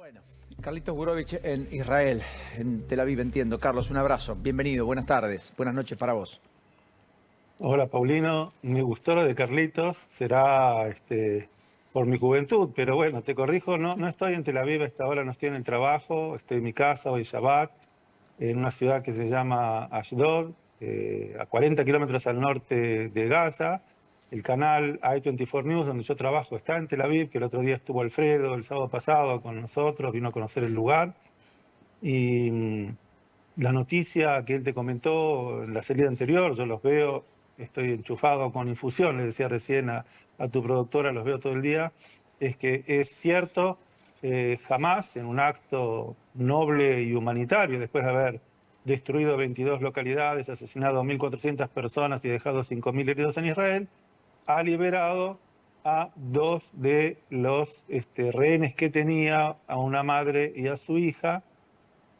Bueno, Carlitos Gurevich en Israel, en Tel Aviv, entiendo. Carlos, un abrazo, bienvenido, buenas tardes, buenas noches para vos. Hola Paulino, me gustó lo de Carlitos, será por mi juventud, pero bueno, te corrijo, no estoy en Tel Aviv, a esta hora no estoy en el trabajo, estoy en mi casa, hoy Shabbat, en una ciudad que se llama Ashdod, a 40 kilómetros al norte de Gaza. El canal I-24 News, donde yo trabajo, está en Tel Aviv, que el otro día estuvo Alfredo el sábado pasado con nosotros, vino a conocer el lugar. Y la noticia que él te comentó en la salida anterior, yo los veo, estoy enchufado con Infusión, le decía recién a tu productora, los veo todo el día, es que es cierto, jamás en un acto noble y humanitario, después de haber destruido 22 localidades, asesinado a 1.400 personas y dejado 5.000 heridos en Israel, ha liberado a dos de los rehenes que tenía, a una madre y a su hija.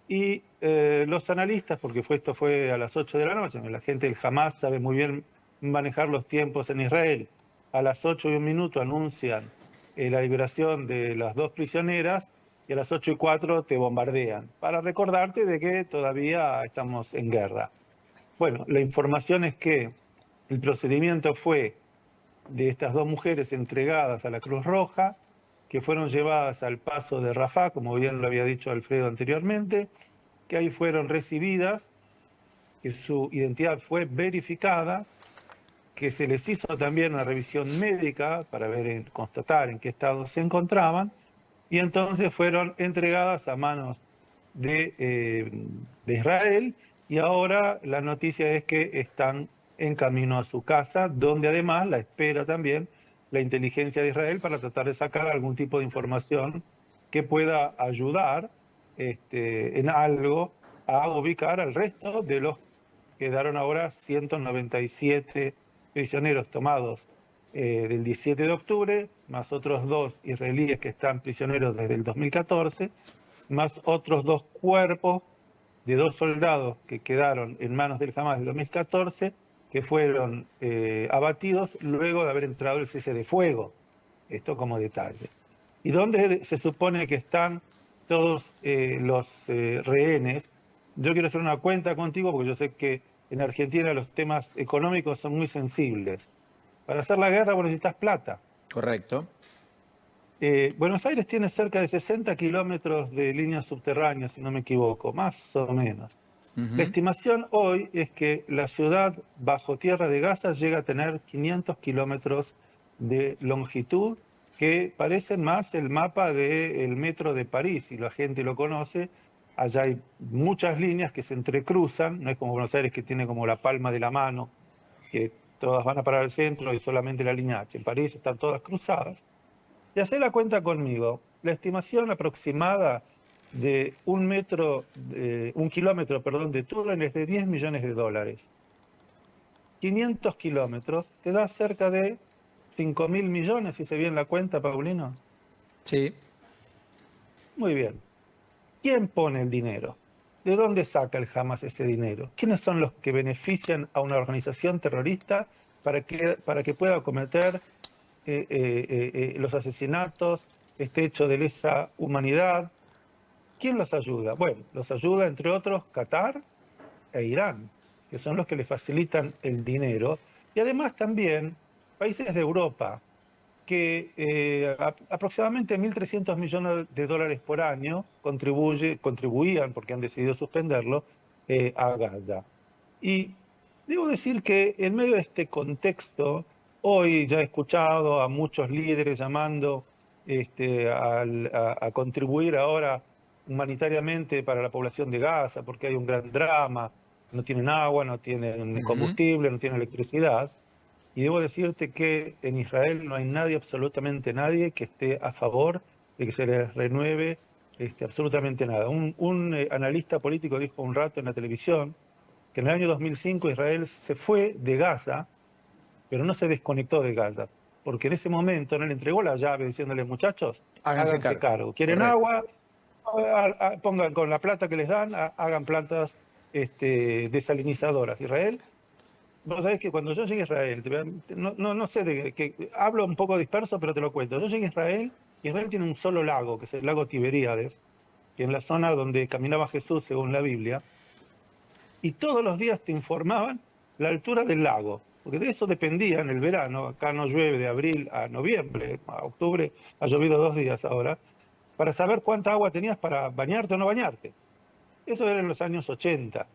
Y los analistas, porque esto fue a las 8 de la noche, la gente del Hamas sabe muy bien manejar los tiempos en Israel, a las 8:01 anuncian la liberación de las dos prisioneras y a las 8:04 te bombardean, para recordarte de que todavía estamos en guerra. Bueno, la información es que el procedimiento fue de estas dos mujeres entregadas a la Cruz Roja, que fueron llevadas al paso de Rafah, como bien lo había dicho Alfredo anteriormente, que ahí fueron recibidas, que su identidad fue verificada, que se les hizo también una revisión médica para ver, constatar en qué estado se encontraban, y entonces fueron entregadas a manos de Israel, y ahora la noticia es que están en camino a su casa, donde además la espera también la inteligencia de Israel para tratar de sacar algún tipo de información que pueda ayudar en algo a ubicar al resto de los que quedaron ahora 197 prisioneros tomados del 17 de octubre, más otros dos israelíes que están prisioneros desde el 2014, más otros dos cuerpos de dos soldados que quedaron en manos del Hamas del 2014, que fueron abatidos luego de haber entrado el cese de fuego. Esto como detalle. ¿Y dónde se supone que están todos los rehenes? Yo quiero hacer una cuenta contigo porque yo sé que en Argentina los temas económicos son muy sensibles. Para hacer la guerra vos necesitas plata. Correcto. Buenos Aires tiene cerca de 60 kilómetros de líneas subterráneas, si no me equivoco, más o menos. La estimación hoy es que la ciudad bajo tierra de Gaza llega a tener 500 kilómetros de longitud, que parecen más el mapa del metro de París, y la gente lo conoce. Allá hay muchas líneas que se entrecruzan, no es como Buenos Aires que tiene como la palma de la mano, que todas van a parar al centro y solamente la línea H. En París están todas cruzadas. Y hacé la cuenta conmigo. La estimación aproximada de un kilómetro, perdón, de túnel es de 10 millones de dólares. 500 kilómetros te da cerca de 5.000 millones, si se bien la cuenta, Paulino. Sí. Muy bien. ¿Quién pone el dinero? ¿De dónde saca el Hamas ese dinero? ¿Quiénes son los que benefician a una organización terrorista para que pueda cometer los asesinatos, este hecho de lesa humanidad? ¿Quién los ayuda? Bueno, los ayuda, entre otros, Qatar e Irán, que son los que le facilitan el dinero, y además también países de Europa, que aproximadamente 1.300 millones de dólares por año contribuían, porque han decidido suspenderlo, a Gaza. Y debo decir que en medio de este contexto, hoy ya he escuchado a muchos líderes llamando a contribuir ahora humanitariamente para la población de Gaza, porque hay un gran drama, no tienen agua, no tienen combustible, no tienen electricidad. Y debo decirte que en Israel no hay nadie, absolutamente nadie, que esté a favor de que se les renueve absolutamente nada. Un analista político dijo un rato en la televisión que en el año 2005 Israel se fue de Gaza, pero no se desconectó de Gaza, porque en ese momento no le entregó la llave diciéndole, muchachos, Háganse háganse cargo. cargo. ¿Quieren Correcto. agua? Pongan con la plata que les dan, hagan plantas desalinizadoras. Israel, vos sabés que cuando yo llegué a Israel, no sé, hablo un poco disperso, pero te lo cuento. Yo llegué a Israel Israel tiene un solo lago, que es el lago Tiberíades, que en la zona donde caminaba Jesús, según la Biblia, y todos los días te informaban la altura del lago, porque de eso dependía en el verano. Acá no llueve de abril a noviembre, a octubre ha llovido 2 días ahora, para saber cuánta agua tenías para bañarte o no bañarte. Eso era en los años 80.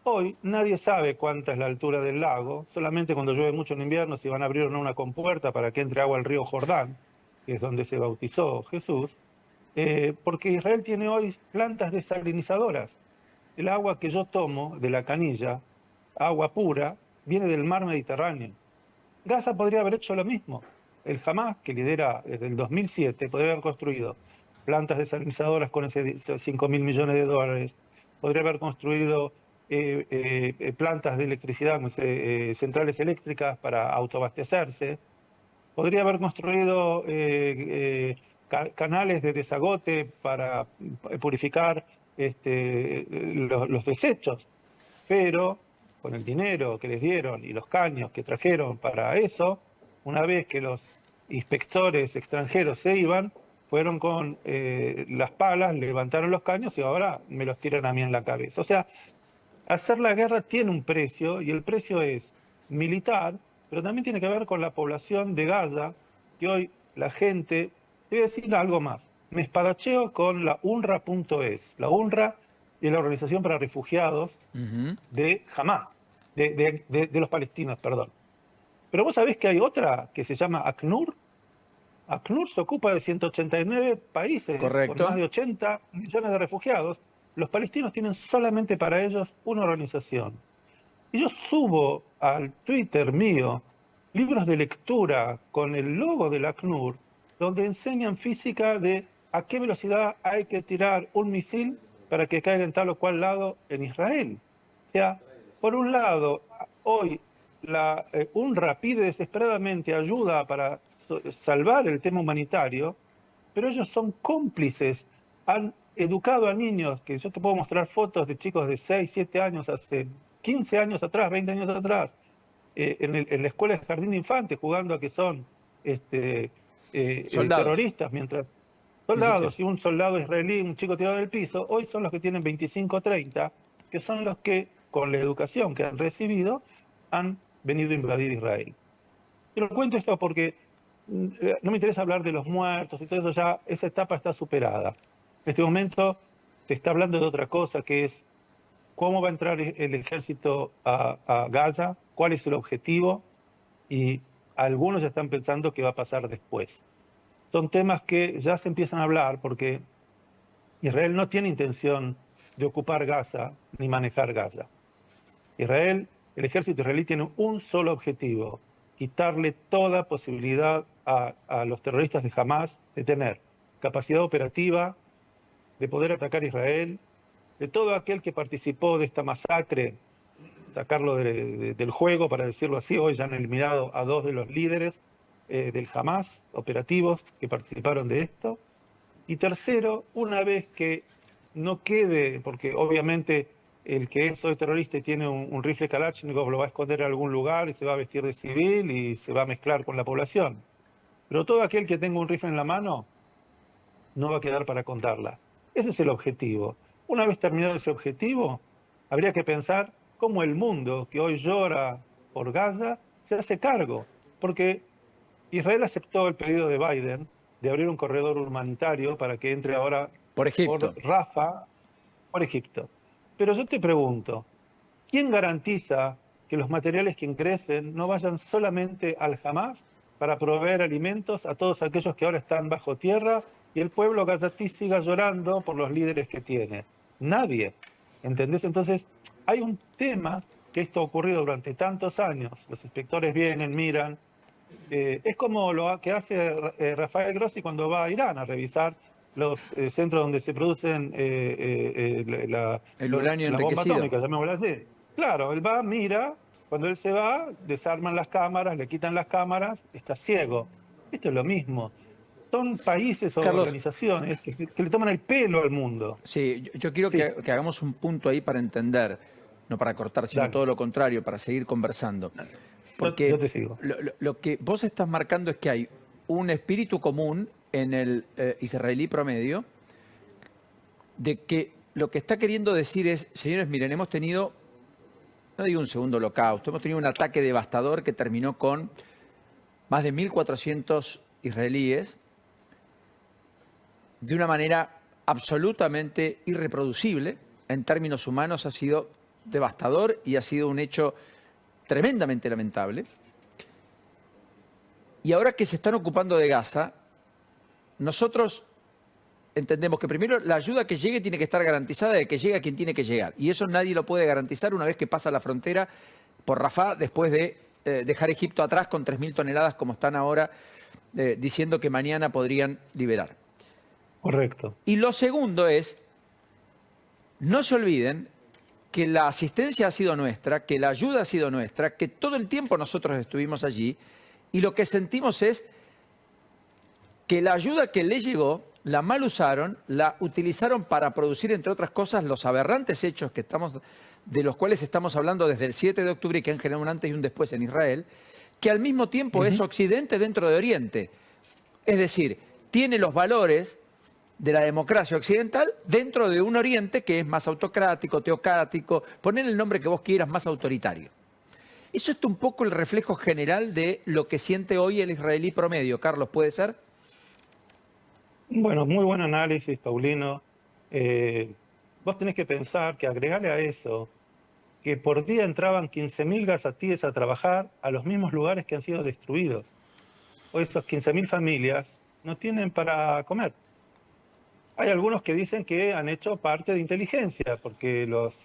Hoy nadie sabe cuánta es la altura del lago, solamente cuando llueve mucho en invierno si van a abrir o no una compuerta para que entre agua al río Jordán, que es donde se bautizó Jesús, porque Israel tiene hoy plantas desalinizadoras. El agua que yo tomo de la canilla, agua pura, viene del mar Mediterráneo. Gaza podría haber hecho lo mismo. El Hamas, que lidera desde el 2007, podría haber construido plantas desalinizadoras con esos 5.000 millones de dólares, podría haber construido plantas de electricidad, centrales eléctricas para autoabastecerse, podría haber construido canales de desagote para purificar los desechos, pero con el dinero que les dieron y los caños que trajeron para eso, una vez que los inspectores extranjeros se iban, fueron con las palas, levantaron los caños y ahora me los tiran a mí en la cabeza. O sea, hacer la guerra tiene un precio y el precio es militar, pero también tiene que ver con la población de Gaza, que hoy la gente, te voy a decir algo más, me espadacheo con la UNRWA.es. La UNRWA es la Organización para Refugiados de Hamas, de los palestinos, perdón. Pero vos sabés que hay otra que se llama ACNUR. ACNUR se ocupa de 189 países, Correcto. con más de 80 millones de refugiados. Los palestinos tienen solamente para ellos una organización. Y yo subo al Twitter mío libros de lectura con el logo del ACNUR, donde enseñan física de a qué velocidad hay que tirar un misil para que caiga en tal o cual lado en Israel. O sea, por un lado, hoy la UNRWA pide desesperadamente ayuda para salvar el tema humanitario, pero ellos son cómplices, han educado a niños, que yo te puedo mostrar fotos de chicos de 6, 7 años, hace 15 años atrás, 20 años atrás, en la escuela de jardín de infantes, jugando a que son terroristas, mientras soldados y un soldado israelí, un chico tirado en el piso, hoy son los que tienen 25 o 30, que son los que, con la educación que han recibido, han venido a invadir Israel. Pero cuento esto porque no me interesa hablar de los muertos y todo eso, ya esa etapa está superada. En este momento se está hablando de otra cosa, que es cómo va a entrar el ejército a Gaza, cuál es el objetivo, y algunos ya están pensando qué va a pasar después. Son temas que ya se empiezan a hablar porque Israel no tiene intención de ocupar Gaza ni manejar Gaza. El ejército israelí tiene un solo objetivo: quitarle toda posibilidad a los terroristas de Hamas de tener capacidad operativa, de poder atacar Israel, de todo aquel que participó de esta masacre, sacarlo del juego, para decirlo así. Hoy ya han eliminado a 2 de los líderes del Hamas, operativos, que participaron de esto. Y tercero, una vez que no quede, porque obviamente el que es hoy terrorista y tiene un rifle Kalashnikov lo va a esconder en algún lugar y se va a vestir de civil y se va a mezclar con la población. Pero todo aquel que tenga un rifle en la mano no va a quedar para contarla. Ese es el objetivo. Una vez terminado ese objetivo, habría que pensar cómo el mundo que hoy llora por Gaza se hace cargo. Porque Israel aceptó el pedido de Biden de abrir un corredor humanitario para que entre ahora por Egipto. por Rafah, por Egipto. Pero yo te pregunto, ¿quién garantiza que los materiales que ingresen no vayan solamente al Hamas para proveer alimentos a todos aquellos que ahora están bajo tierra y el pueblo gazatí siga llorando por los líderes que tiene? Nadie. ¿Entendés? Entonces, hay un tema que esto ha ocurrido durante tantos años. Los inspectores vienen, miran. Es como lo que hace Rafael Grossi cuando va a Irán a revisar los centros donde se producen el uranio la bomba enriquecido. atómica, llamémoslo así. Claro, él va, mira, cuando él se va, desarman las cámaras, le quitan las cámaras, está ciego. Esto es lo mismo. Son países o Carlos, organizaciones que le toman el pelo al mundo. Sí, yo quiero Sí. que hagamos un punto ahí para entender, no para cortar, sino Dale. todo lo contrario, para seguir conversando. Porque Yo te sigo. lo que vos estás marcando es que hay un espíritu común en el israelí promedio de que lo que está queriendo decir es, señores, miren, hemos tenido, no digo un segundo holocausto, hemos tenido un ataque devastador que terminó con más de 1.400 israelíes de una manera absolutamente irreproducible. En términos humanos ha sido devastador y ha sido un hecho tremendamente lamentable. Y ahora que se están ocupando de Gaza, nosotros entendemos que primero la ayuda que llegue tiene que estar garantizada de que llegue a quien tiene que llegar. Y eso nadie lo puede garantizar una vez que pasa la frontera por Rafah después de dejar Egipto atrás con 3.000 toneladas como están ahora diciendo que mañana podrían liberar. Correcto. Y lo segundo es, no se olviden que la asistencia ha sido nuestra, que la ayuda ha sido nuestra, que todo el tiempo nosotros estuvimos allí y lo que sentimos es que la ayuda que les llegó la mal usaron, la utilizaron para producir, entre otras cosas, los aberrantes hechos de los cuales estamos hablando desde el 7 de octubre y que han generado un antes y un después en Israel, que al mismo tiempo es Occidente dentro de Oriente. Es decir, tiene los valores de la democracia occidental dentro de un Oriente que es más autocrático, teocrático, poner el nombre que vos quieras, más autoritario. Eso es un poco el reflejo general de lo que siente hoy el israelí promedio. Carlos, ¿puede ser? Bueno, muy buen análisis, Paulino. Vos tenés que pensar que agregarle a eso que por día entraban 15.000 gazatíes a trabajar a los mismos lugares que han sido destruidos. Hoy esas 15.000 familias no tienen para comer. Hay algunos que dicen que han hecho parte de inteligencia, porque los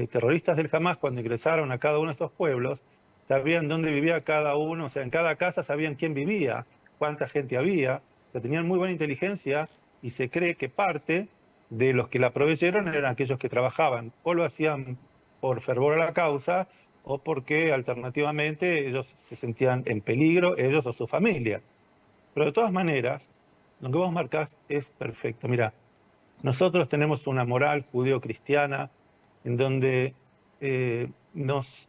terroristas del Hamas, cuando ingresaron a cada uno de estos pueblos, sabían dónde vivía cada uno, o sea, en cada casa sabían quién vivía, cuánta gente había, o sea, tenían muy buena inteligencia y se cree que parte de los que la proveyeron eran aquellos que trabajaban, o lo hacían por fervor a la causa, o porque alternativamente ellos se sentían en peligro, ellos o su familia. Pero de todas maneras, lo que vos marcás es perfecto. Mira, nosotros tenemos una moral judeo-cristiana en donde nos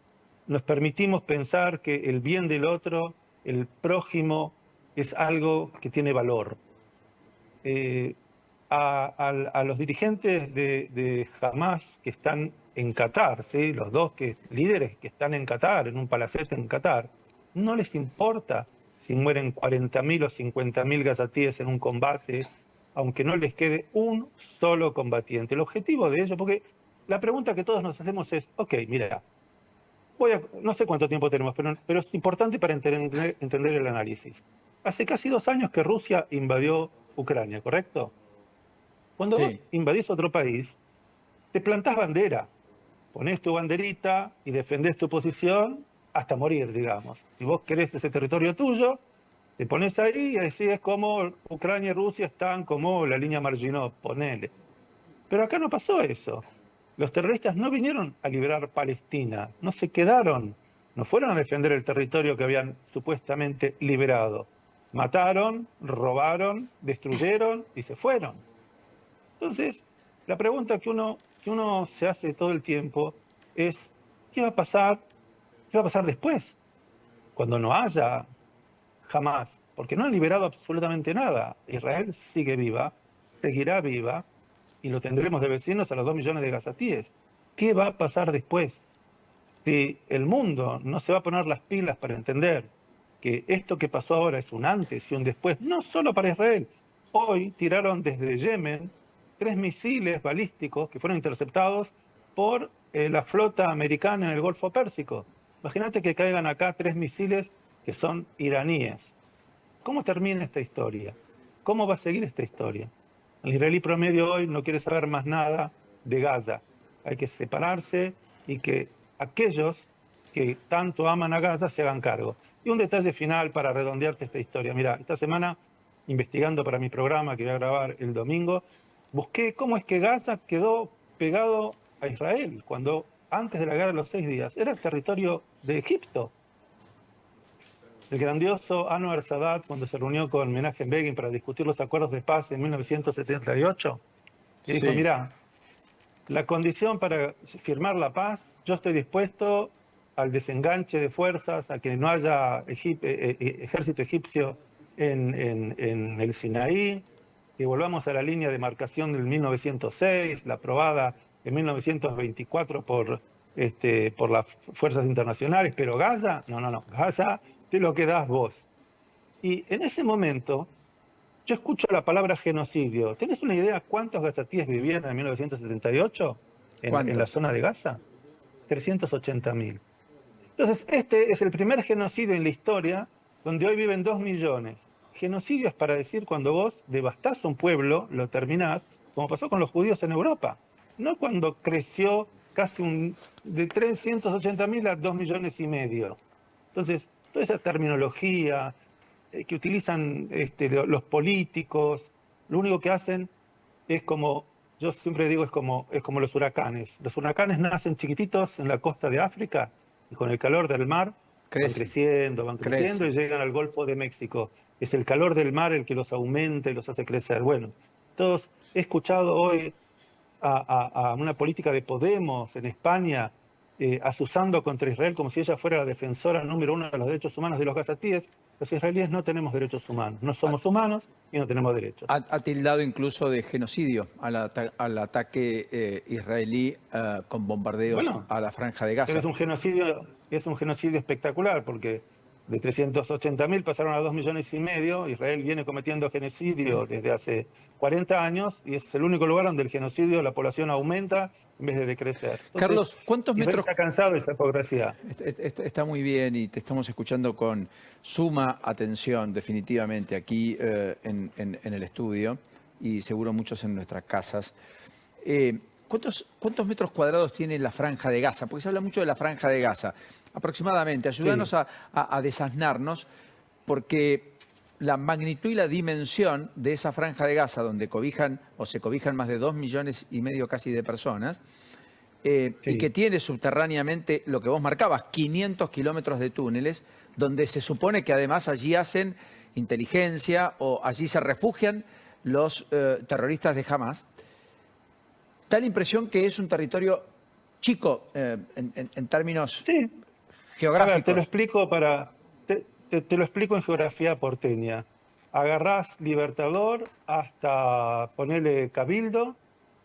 permitimos pensar que el bien del otro, el prójimo, es algo que tiene valor. A los dirigentes de Hamas que están en Qatar, ¿sí? Los dos líderes que están en Qatar, en un palacete en Qatar, no les importa si mueren 40.000 o 50.000 gazatíes en un combate, aunque no les quede un solo combatiente. El objetivo de ellos, porque la pregunta que todos nos hacemos es, ok, mira, no sé cuánto tiempo tenemos, pero es importante para entender el análisis. Hace casi 2 años que Rusia invadió Ucrania, ¿correcto? Cuando vos invadís otro país, te plantás bandera, ponés tu banderita y defendés tu posición hasta morir, digamos. Si vos querés ese territorio tuyo, te pones ahí y así es como Ucrania y Rusia están como la línea Maginot, ponele. Pero acá no pasó eso. Los terroristas no vinieron a liberar Palestina, no se quedaron, no fueron a defender el territorio que habían supuestamente liberado. Mataron, robaron, destruyeron y se fueron. Entonces, la pregunta que uno se hace todo el tiempo es, ¿qué va a pasar? ¿Qué va a pasar después? Cuando no haya jamás, porque no han liberado absolutamente nada. Israel sigue viva, seguirá viva, y lo tendremos de vecinos a los 2 millones de gazatíes. ¿Qué va a pasar después? Si el mundo no se va a poner las pilas para entender que esto que pasó ahora es un antes y un después, no solo para Israel. Hoy tiraron desde Yemen 3 misiles balísticos que fueron interceptados por la flota americana en el Golfo Pérsico. Imagínate que caigan acá 3 misiles que son iraníes. ¿Cómo termina esta historia? ¿Cómo va a seguir esta historia? El israelí promedio hoy no quiere saber más nada de Gaza. Hay que separarse y que aquellos que tanto aman a Gaza se hagan cargo. Y un detalle final para redondearte esta historia. Mira, esta semana, investigando para mi programa que voy a grabar el domingo, busqué cómo es que Gaza quedó pegado a Israel, cuando antes de la guerra de los 6 días era el territorio de Egipto. El grandioso Anwar Sadat, cuando se reunió con Menachem Begin para discutir los acuerdos de paz en 1978, le dijo, mira, la condición para firmar la paz, yo estoy dispuesto al desenganche de fuerzas, a que no haya ejército egipcio en el Sinaí, que volvamos a la línea de marcación del 1906, la aprobada en 1924 por las fuerzas internacionales, pero Gaza, no, Gaza te lo quedás vos. Y en ese momento yo escucho la palabra genocidio. ¿Tenés una idea cuántos gazatíes vivían en 1978 en la ¿Cuántos? zona de Gaza? 380.000. Entonces, este es el primer genocidio en la historia donde hoy viven 2 millones. Genocidio es para decir cuando vos devastás un pueblo, lo terminás, como pasó con los judíos en Europa. No cuando creció de 380.000 a 2 millones y medio. Entonces, toda esa terminología que utilizan los políticos, lo único que hacen es como, yo siempre digo, es como los huracanes. Los huracanes nacen chiquititos en la costa de África y con el calor del mar Crecen, van creciendo crecen. y llegan al Golfo de México. Es el calor del mar el que los aumenta y los hace crecer. Bueno, he escuchado hoy a una política de Podemos en España, asusando contra Israel como si ella fuera la defensora número uno de los derechos humanos de los gazatíes. Los israelíes no tenemos derechos humanos, no somos humanos y no tenemos derechos. Ha tildado incluso de genocidio al ataque israelí con bombardeos Bueno, a la Franja de pero Gaza. es un genocidio espectacular porque de 380.000 pasaron a 2 millones y medio. Israel viene cometiendo genocidio desde hace 40 años y es el único lugar donde el genocidio, la población aumenta en vez de decrecer. Entonces, Carlos, ¿cuántos Israel metros? está cansado de esa hipocresía. Está muy bien y te estamos escuchando con suma atención, definitivamente, aquí en el estudio y seguro muchos en nuestras casas. ¿Cuántos metros cuadrados tiene la Franja de Gaza? Porque se habla mucho de la Franja de Gaza. Aproximadamente, ayúdanos Sí. a desasnarnos, porque la magnitud y la dimensión de esa Franja de Gaza, donde cobijan o se cobijan más de 2 millones y medio casi de personas, y Sí. que tiene subterráneamente lo que vos marcabas, 500 kilómetros de túneles, donde se supone que además allí hacen inteligencia o allí se refugian los terroristas de Hamas. Da la impresión que es un territorio chico en términos Sí. A ver, geográficos. te lo explico en geografía porteña. Agarrás Libertador hasta ponerle Cabildo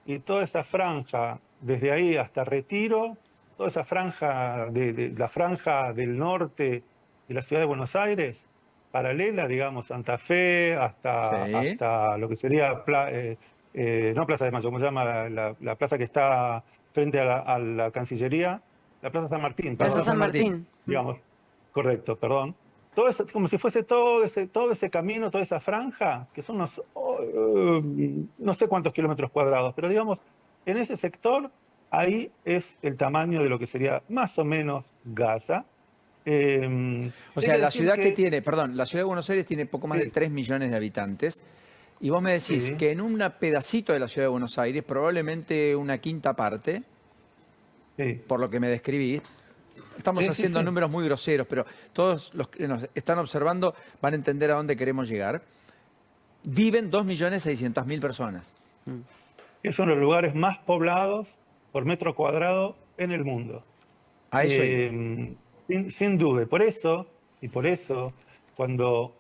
y toda esa franja, desde ahí hasta Retiro, toda esa franja la franja del norte de la ciudad de Buenos Aires, paralela, digamos, Santa Fe, Sí. hasta lo que sería, no Plaza de Mayo, ¿cómo se llama? La plaza que está frente a la Cancillería, la Plaza San Martín, Plaza Plaza perdón, San San Martín. Martín. digamos. Correcto, perdón. Todo eso, como si fuese todo ese camino, toda esa franja, que son no sé cuántos kilómetros cuadrados, pero digamos, en ese sector, ahí es el tamaño de lo que sería más o menos Gaza. O Hay sea, que la decir ciudad que tiene, perdón, la ciudad de Buenos Aires tiene poco más de sí, 3 millones de habitantes. Y vos me decís sí, que en un pedacito de la ciudad de Buenos Aires, probablemente una quinta parte, sí, por lo que me describís, estamos sí, haciendo sí. números muy groseros, pero todos los que nos están observando van a entender a dónde queremos llegar. Viven 2.600.000 personas. Es uno de los lugares más poblados por metro cuadrado en el mundo. A eso iba. Sin duda. Y por eso, cuando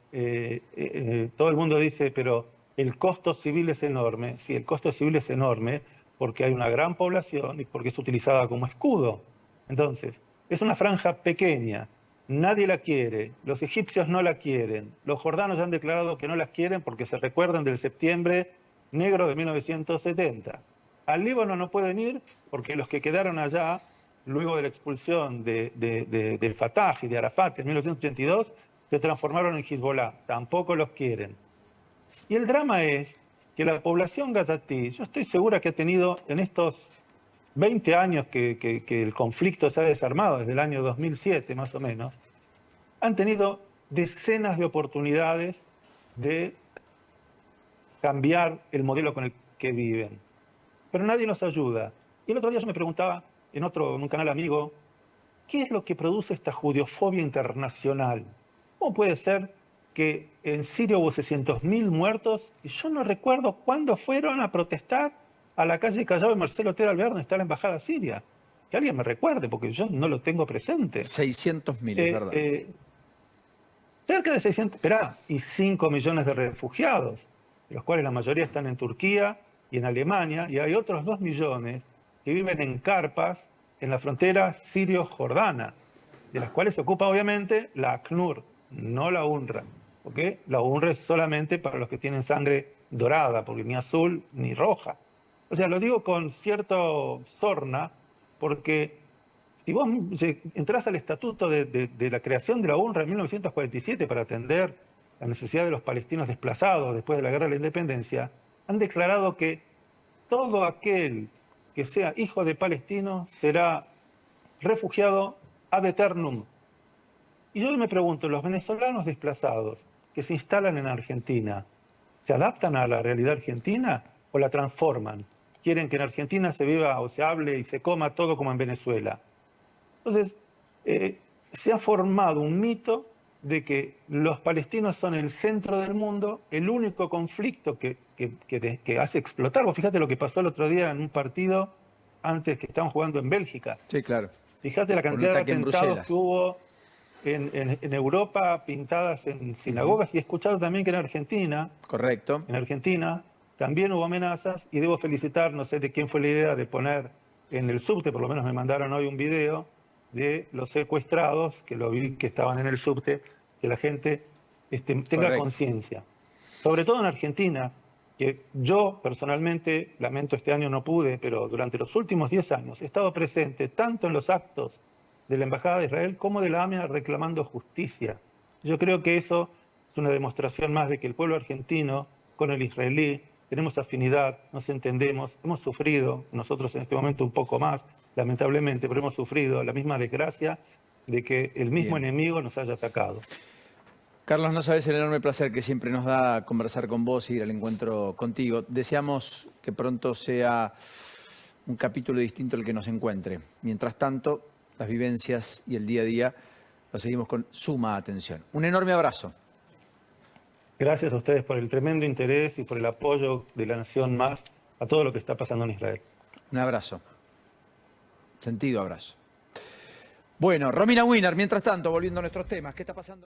todo el mundo dice, pero el costo civil es enorme, sí, el costo civil es enorme porque hay una gran población y porque es utilizada como escudo. Entonces, es una franja pequeña, nadie la quiere, los egipcios no la quieren, los jordanos ya han declarado que no la quieren porque se recuerdan del septiembre negro de 1970. Al Líbano no pueden ir porque los que quedaron allá luego de la expulsión del Fatah y de Arafat en 1982, se transformaron en Hezbollah. Tampoco los quieren. Y el drama es que la población gazatí, yo estoy segura que ha tenido en estos 20 años que el conflicto se ha desarmado, desde el año 2007 más o menos, han tenido decenas de oportunidades de cambiar el modelo con el que viven. Pero nadie los ayuda. Y el otro día yo me preguntaba, en un canal amigo, ¿qué es lo que produce esta judiofobia internacional? ¿Cómo puede ser que en Siria hubo 600.000 muertos y yo no recuerdo cuándo fueron a protestar a la calle Callao de Marcelo Otero Alvear, donde está la embajada siria? Que alguien me recuerde, porque yo no lo tengo presente. 600.000, es verdad. Cerca de 600, esperá, y 5 millones de refugiados, de los cuales la mayoría están en Turquía y en Alemania, y hay otros 2 millones que viven en carpas en la frontera sirio-jordana, de las cuales se ocupa obviamente la ACNUR, no la UNRWA, porque la UNRWA es solamente para los que tienen sangre dorada, porque ni azul ni roja. O sea, lo digo con cierto sorna, porque si vos entrás al estatuto de la creación de la UNRWA en 1947 para atender la necesidad de los palestinos desplazados después de la Guerra de la Independencia, han declarado que todo aquel que sea hijo de palestino será refugiado ad eternum. Y yo me pregunto, los venezolanos desplazados que se instalan en Argentina, ¿se adaptan a la realidad argentina o la transforman? ¿Quieren que en Argentina se viva o se hable y se coma todo como en Venezuela? Entonces, se ha formado un mito de que los palestinos son el centro del mundo, el único conflicto que hace explotar. Vos fíjate lo que pasó el otro día en un partido antes que estaban jugando en Bélgica. Sí, claro. Fíjate la cantidad de atentados que hubo en Europa pintadas en sinagogas, y he escuchado también que en Argentina, Correcto. en Argentina también hubo amenazas, y debo felicitar, no sé de quién fue la idea de poner en el subte, por lo menos me mandaron hoy un video de los secuestrados, que lo vi que estaban en el subte, que la gente tenga conciencia. Sobre todo en Argentina, que yo personalmente, lamento este año no pude, pero durante los últimos 10 años he estado presente tanto en los actos de la Embajada de Israel como de la AMIA reclamando justicia. Yo creo que eso es una demostración más de que el pueblo argentino con el israelí tenemos afinidad, nos entendemos, hemos sufrido, nosotros en este momento un poco más, lamentablemente, pero hemos sufrido la misma desgracia de que el mismo enemigo nos haya atacado. Carlos, no sabes el enorme placer que siempre nos da conversar con vos y ir al encuentro contigo. Deseamos que pronto sea un capítulo distinto el que nos encuentre. Mientras tanto, las vivencias y el día a día lo seguimos con suma atención. Un enorme abrazo. Gracias a ustedes por el tremendo interés y por el apoyo de la Nación Más a todo lo que está pasando en Israel. Un abrazo. Sentido abrazo. Bueno, Romina Winner, mientras tanto, volviendo a nuestros temas, ¿qué está pasando?